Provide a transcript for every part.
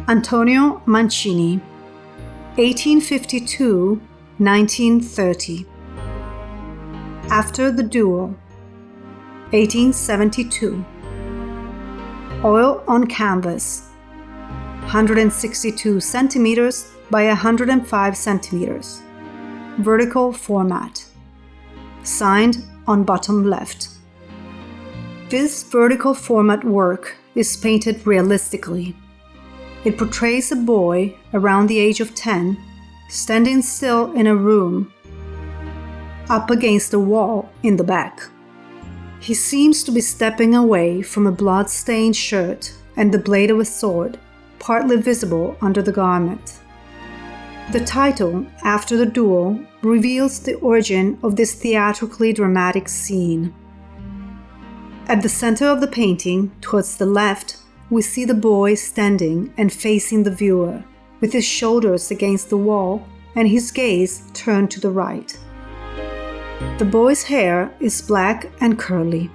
Antonio Mancini, 1852–1930. After the Duel, 1872. Oil on canvas, 162 centimeters by 105 centimeters. Vertical format. Signed on bottom left. This vertical format work is painted realistically. It portrays a boy around the age of 10, standing still in a room, up against a wall in the back. He seems to be stepping away from a blood-stained shirt and the blade of a sword, partly visible under the garment. The title, After the Duel, reveals the origin of this theatrically dramatic scene. At the center of the painting, towards the left, we see the boy standing and facing the viewer, with his shoulders against the wall and his gaze turned to the right. The boy's hair is black and curly.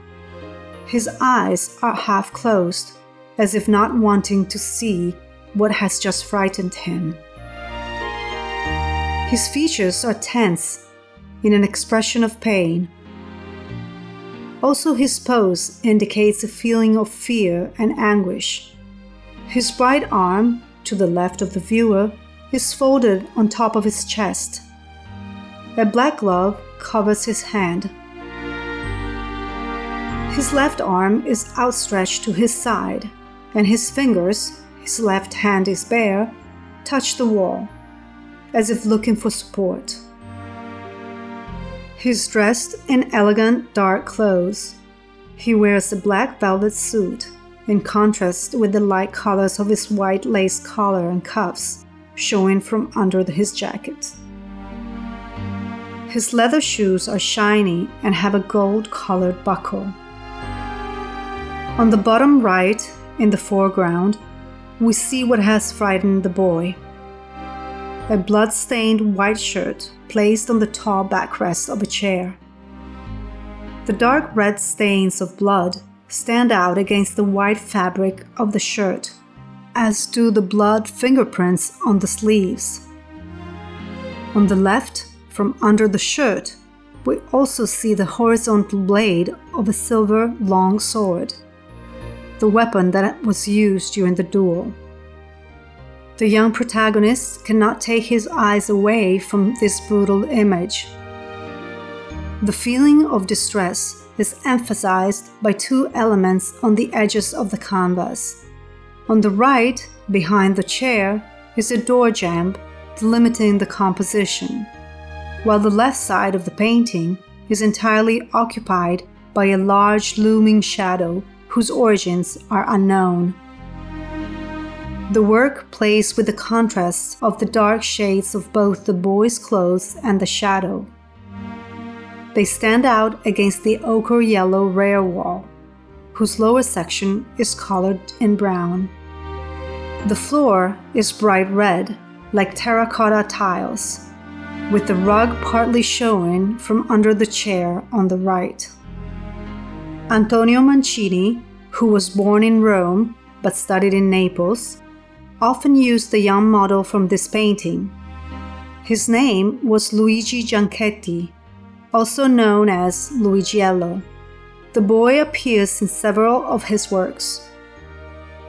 His eyes are half closed, as if not wanting to see what has just frightened him. His features are tense, in an expression of pain. Also, his pose indicates a feeling of fear and anguish. His right arm, to the left of the viewer, is folded on top of his chest. A black glove covers his hand. His left arm is outstretched to his side, and his fingers, his left hand is bare, touch the wall, as if looking for support. He's dressed in elegant dark clothes. He wears a black velvet suit, in contrast with the light colors of his white lace collar and cuffs, showing from under his jacket. His leather shoes are shiny and have a gold-colored buckle. On the bottom right, in the foreground, we see what has frightened the boy. A blood-stained white shirt placed on the tall backrest of a chair. The dark red stains of blood stand out against the white fabric of the shirt, as do the blood fingerprints on the sleeves. On the left, from under the shirt, we also see the horizontal blade of a silver long sword, the weapon that was used during the duel. The young protagonist cannot take his eyes away from this brutal image. The feeling of distress is emphasized by two elements on the edges of the canvas. On the right, behind the chair, is a door jamb delimiting the composition, while the left side of the painting is entirely occupied by a large looming shadow whose origins are unknown. The work plays with the contrast of the dark shades of both the boy's clothes and the shadow. They stand out against the ochre-yellow rear wall, whose lower section is colored in brown. The floor is bright red, like terracotta tiles, with the rug partly showing from under the chair on the right. Antonio Mancini, who was born in Rome but studied in Naples, often used the young model from this painting. His name was Luigi Gianchetti, also known as Luigiello. The boy appears in several of his works.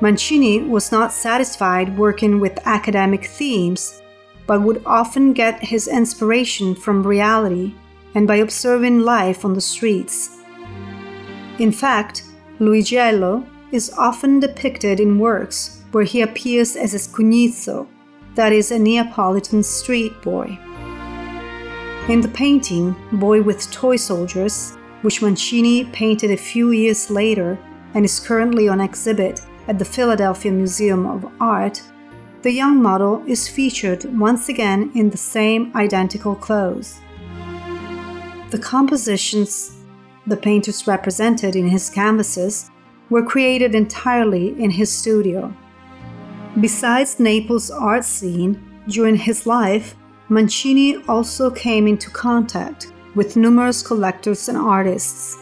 Mancini was not satisfied working with academic themes, but would often get his inspiration from reality and by observing life on the streets. In fact, Luigiello is often depicted in works where he appears as a scugnizzo, that is, a Neapolitan street boy. In the painting, Boy with Toy Soldiers, which Mancini painted a few years later and is currently on exhibit at the Philadelphia Museum of Art, the young model is featured once again in the same identical clothes. The compositions the painters represented in his canvases were created entirely in his studio. Besides Naples' art scene, during his life, Mancini also came into contact with numerous collectors and artists,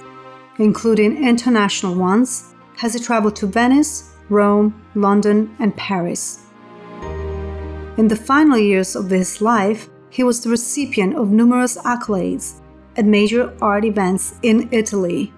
including international ones, as he traveled to Venice, Rome, London, and Paris. In the final years of his life, he was the recipient of numerous accolades at major art events in Italy.